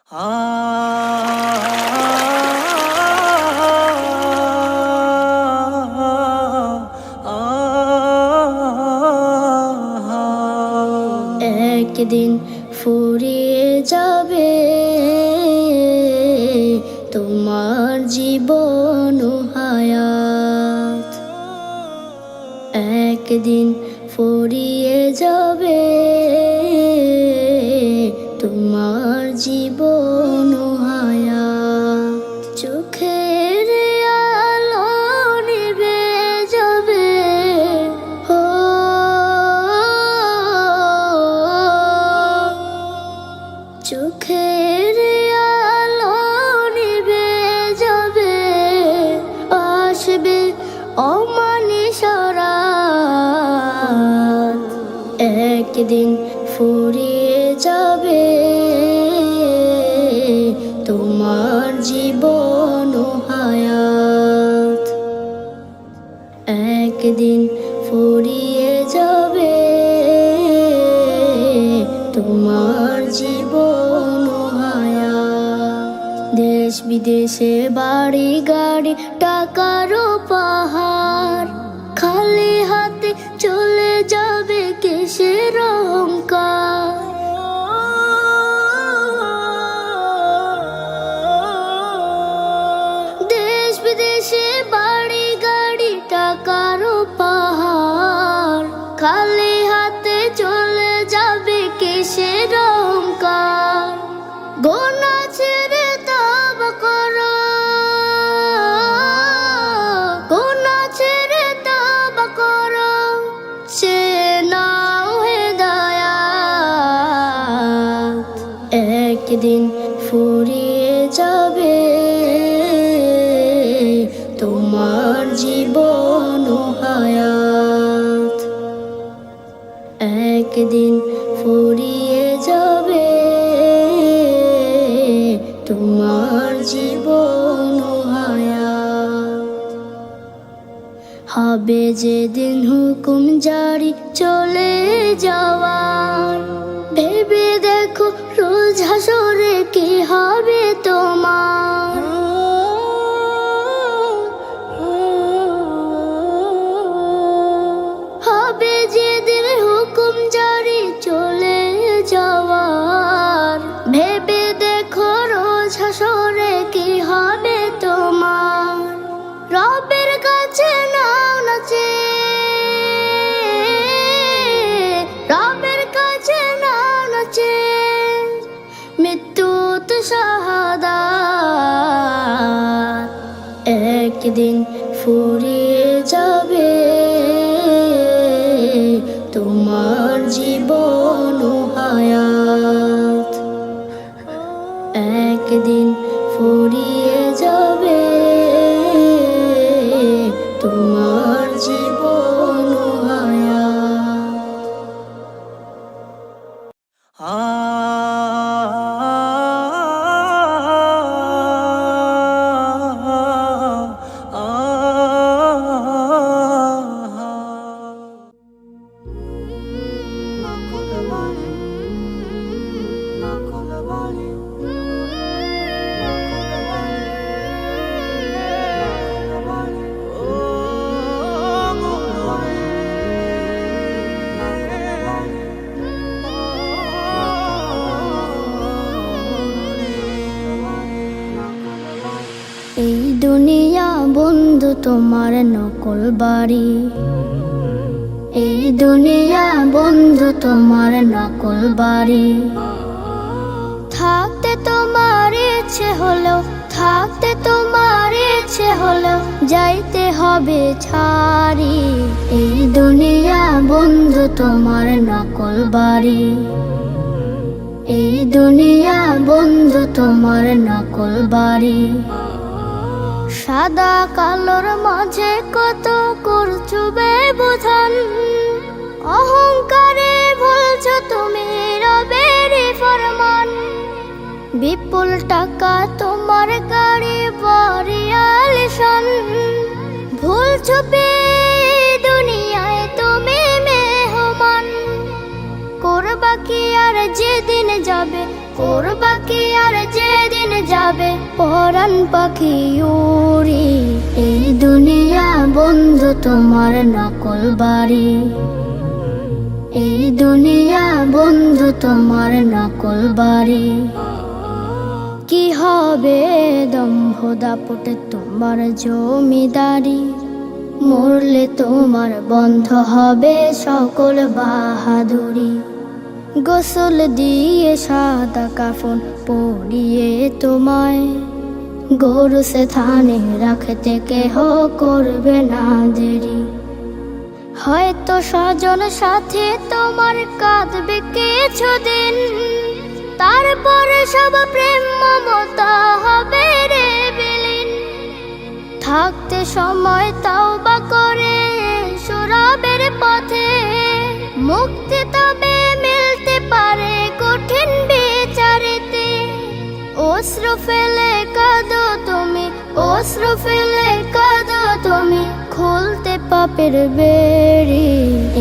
একদিন ফুরিয়ে যাবে তোমার জীবন হায়াত, একদিন ফুরিয়ে যাবে তোমার জীবন হায়াত। চোখের আলো নিভে যাবে, ও চোখের আলো নিভে যাবে, আসবে অমানিসা রাত। একদিন ফুরিয়ে যাবে তোমার জীবন হায়াত, একদিন ফুরিয়ে যাবে তোমার জীবন হায়াত। দেশ বিদেশে বাড়ি গাড়ি টাকারও পাহাড়, খালি হাতে চলে যাবে কিসের অহংকার। দেশ বিদেশে বাড়ি গাড়ি টাকারও পাহাড়, খালি হাতে চলে যাবে কিসের অহংকার। গোনা ছেড়ে তওবা করো, গোনা ছেড়ে তওবা করো, সে নাও হেদায়াত। একদিন ফুরিয়ে যাবে তোমার জীবন হায়াত, একদিন ফুরিয়ে যাবে তোমার জীবন হায়াত। হবে যেদিন হুকুম জারি চলে যাওয়ার, ভেবে দেখো রোজ হাসরে কি হবে তোমার। হবে যেদিন হুকুম জারি চলে যাওয়ার, ভেবে দেখো রোজ হাসরে কি হবে তোমার। রবের কাছে নাও নাচে, রবের কাছে নাও নাচে, মৃত্যু তো শাহাদাত। একদিন ফুরিয়ে যাবে তোমার জীবন হায়াত, একদিন ফুরিয়ে যাবে তোমার জীবন হায়াত। এই দুনিয়া বন্ধু তোমার নকল বাড়ি, এই দুনিয়া বন্ধু তোমার নকল বাড়ি। থাকতে তোমার ইচ্ছে হলেও, থাকতে তোমার ইচ্ছে হলেও যাইতে হবে ছাড়ি। এই দুনিয়া বন্ধু তোমার নকল বাড়ি, এই দুনিয়া বন্ধু তোমার নকল বাড়ি। সাদা কালোর মাঝে কত করছো ব্যবধান, অহংকারে ভুলছো তুমি রবের ফরমান। বিপুল টাকা তোমার গাড়ি বাড়ি আলিশান, ভুলছো দুনিয়ায় তুমি মেহমান। করবা কি আর যেদিন যাবে, করবা কি আর যে যাবে পরাণ পাখি উড়ি। এই দুনিয়া বন্ধু তোমার নকল বাড়ি, এই দুনিয়া বন্ধু তোমার নকল বাড়ি। কি হবে দম্ভ দাপটে তোমার জমিদারি, মরলে তোমার বন্ধ হবে সকল বাহাদুরি। গোসল দিয়ে সাদা কাফন পরিয়ে তোমায়, গরু সে থানে রাখতে কেহ করবে না দেরি। হয়তো স্বজন সাথে তোমার কাঁদবে কিছুদিন, তারপরে সব প্রেম মমতা হবে রে বিলীন। থাকতে সময় তওবা করে শরাবের পথে, মুক্তি তবে মিলতে পারে কঠিন বিচারেতে। অশ্রু ফেলে কাঁদো তুমি, অশ্রু ফেলে কাঁদো তুমি, খুলতে পাপের বেড়ি।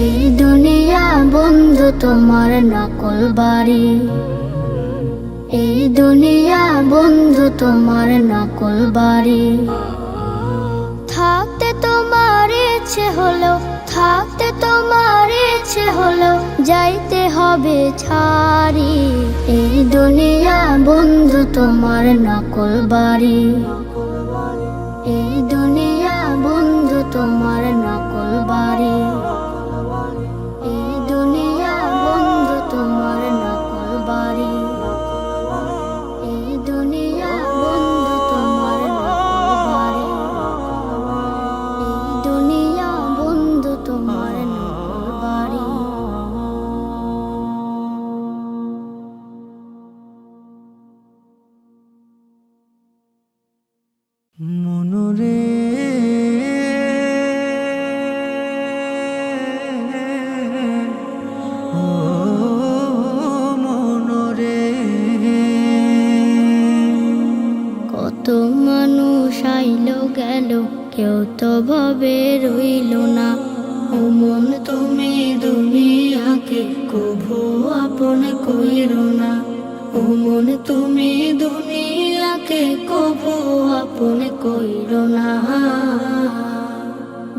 এই দুনিয়া বন্ধু তোমার নকল বাড়ি, এই দুনিয়া বন্ধু তোমার নকল বাড়ি। থাকতে তোমার ইচ্ছে হলো, থাকতে তোমার ইচ্ছে হলো, যাইতে হবে ছাড়ি। এই দুনিয়া বন্ধু তোমার নকল বাড়ি, এই দুনিয়া বন্ধু তোমার নকল বাড়ি, এই দুনিয়া বন্ধু তোমার নকল বাড়ি, এই দুনিয়া বন্ধু তোমার নকল বাড়ি, এই দুনিয়া বন্ধু তোমার নকল বাড়ি। মনরে ও মনরে, কত মানুষ আইলো গেল, কেউ তো ভাবে রইল না। ও মন তুমি দুনিয়াকে কভু আপন কইরো না। ও মন তুমি দুনিয়াকে কভু আপন কইরো না।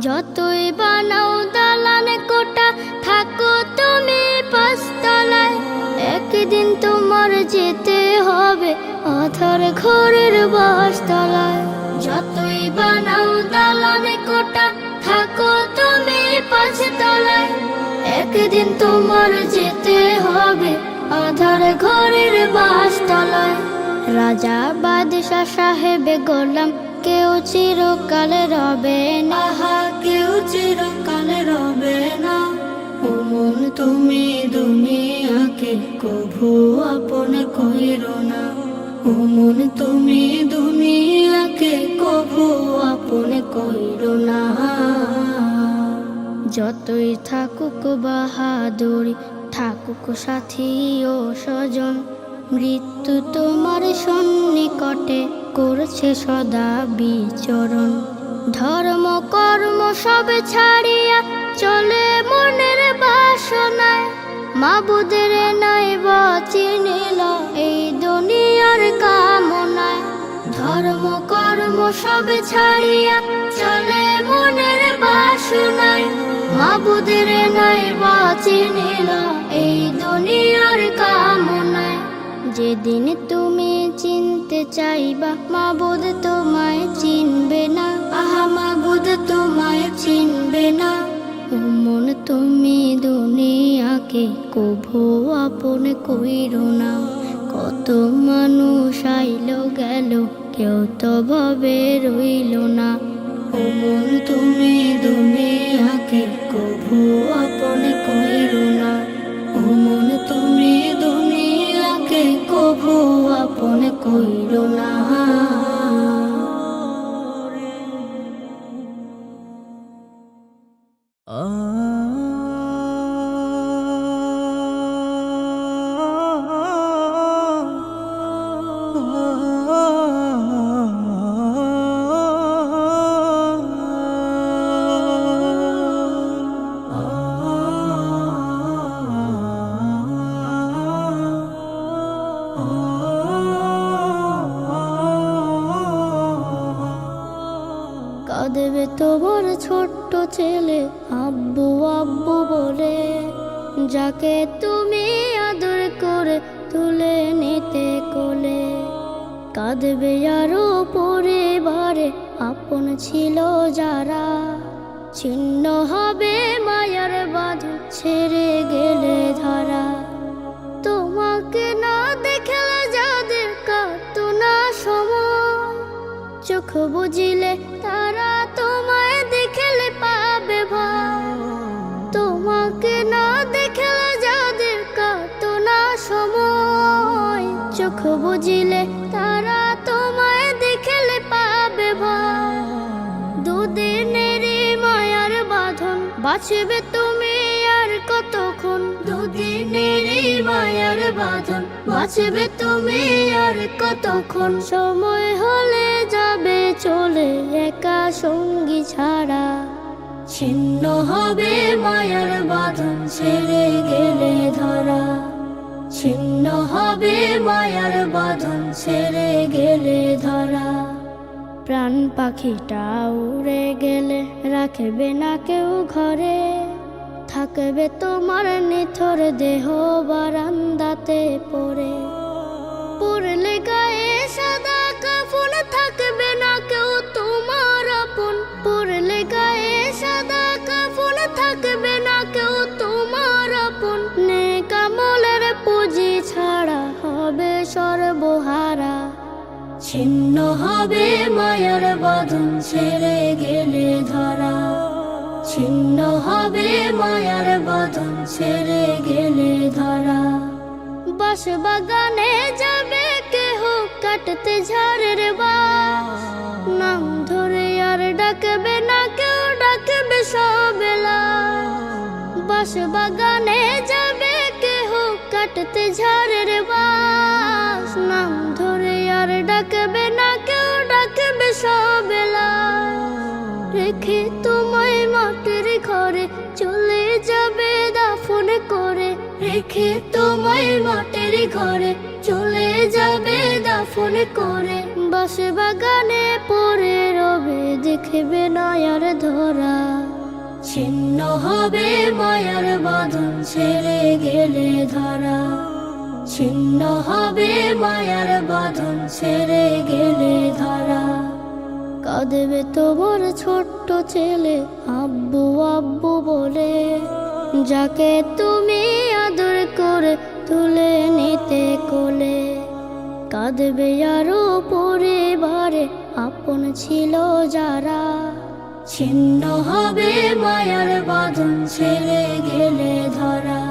যতই বানাও দালান কোটা, থাকো তুমি পাঁচতলায়, একদিন তোমার যেতে হবে আধার ঘরের বাসতলায়। যতই বানাও দালান কোটা, থাকো তুমি পাঁচতলায়, একদিন তোমার যেতে হবে আধার ঘরের বাসতলায়। রাজা বাদশা সাহেবে গোলাম কেউ চিরকাল রবে না, কেউ চিরকাল রবে না। ও মন তুমি দুনিয়াকে কভু আপন কইরো না। ও মন তুমি দুনিয়াকে কভু আপন কইরো না। যতই থাকুক বাহাদুরি, থাকুক সাথী ও স্বজন, মৃত্যু তোমার সন্নিকটে করছে সদা বিচরণ। ধর্ম কর্ম সব ছাড়িয়া চলে মনের বাসনায়, মাবুদের নাই বা চিনিল এই দুনিয়ার কামনায়। ধর্ম কর্ম সব ছাড়িয়া চলে মনের বাসনায়, মাবুদের নাই বা চিনিল এই দুনিয়ার কামনায়। যেদিন তুমি চিনতে চাইবা মাবুদ তোমায় চিনবে না, আহা মাবুদ তোমায় চিনবে না। ও মন তুমি দুনিয়াকে কভু আপন কইরো না। কত মানুষ আইলো গেল, কেউ তো ভাবে রইল না। ও মন তুমি দুনিয়াকে কভু আপন কইরো না। ও মন তুমি দুনিয়াকে কভু আপন কইরো না। কাঁদবে তোমার ছোট্ট ছেলে আব্বু আব্বু বলে, যাকে তুমি আদর করে তুলে নিতে কোলে। কাঁদবে আরো পরিবারে আপন ছিল যারা, ছিন্ন হবে মায়ার বাঁধন ছেড়ে গেলে ধরা। তোমাকে না দেখলে যাদের কাটতো না সময়, চোখ বুঝিলে তারা তোমায় দেখলে পাবে ভয়। তোমাকে না দেখলে যাদের কাটতো না সময়, চোখ বুঝিলে তারা তোমায় দেখলে পাবে ভয়। দুদিনেরই মায়ার বাঁধন বাঁচবে তুমি আর কতক্ষণ, দুদিনেরই মায়ার বাঁধন বাঁচবে তুমি আর কতক্ষণ। সময় হলে যাবে চলে একা সঙ্গী ছাড়া, ছিন্ন হবে মায়ার বাঁধন ছেড়ে গেলে ধরা। ছিন্ন হবে মায়ার বাঁধন ছেড়ে গেলে ধরা। প্রাণ পাখিটা উড়ে গেলে রাখবে না কেউ ঘরে, থাকবে তোমার নিথর দেহ বারান্দাতে পড়ে। পড়লে গায়ে সাদা কাফন থাকবে না কেউ তোমার আপন, পড়লে গায়ে সাদা কাফন থাকবে না কেউ তোমার আপন। নেক আমলের পুঁজি ছাড়া হবে সর্বহারা, ছিন্ন হবে মায়ার বাঁধন ছেড়ে গেলে ধরা। ছিন্ন হবে মায়ার বাঁধন ছেড়ে গেলে ধরা। বাঁশ বাগানে যাবে কেহ কাটতে ঝাড়ের বাঁশ, নাম ধরে আর ডাকবে না কেউ, ডাকবে সবেলা। বাঁশ বাগানে যাবে কেহ কাটতে ঝাড়ের বাঁশ, নাম ধরে আর ডাকবে না কেউ, ডাকবে সবেলা। রেখে তোমায় মাটির ঘরে চলে যাবে দাফন করে, রেখে তোমায় মাটির ঘরে চলে যাবে দাফন করে। বাঁশ বাগানে পড়ে রবে দেখবে না আর ধরা, ছিন্ন হবে মায়ার বাঁধন ছেড়ে গেলে ধরা। ছিন্ন হবে মায়ার বাঁধন ছেড়ে গেলে ধরা। কাঁদবে তোমার ছোট্ট ছেলে আব্বু আব্বু বলে, যাকে তুমি আদর করে তুলে নিতে কোলে। কাঁদবে আরো পরিবারে আপন ছিল যারা, ছিন্ন হবে মায়ার বাঁধন ছেড়ে গেলে ধরা।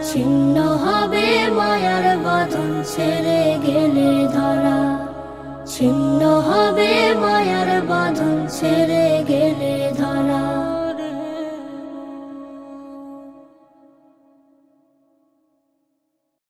ছিন্ন হবে মায়ার বাঁধন ছেড়ে গেলে ধরা। ছিন্ন হবে মায়ার বাঁধন ছেড়ে গেলে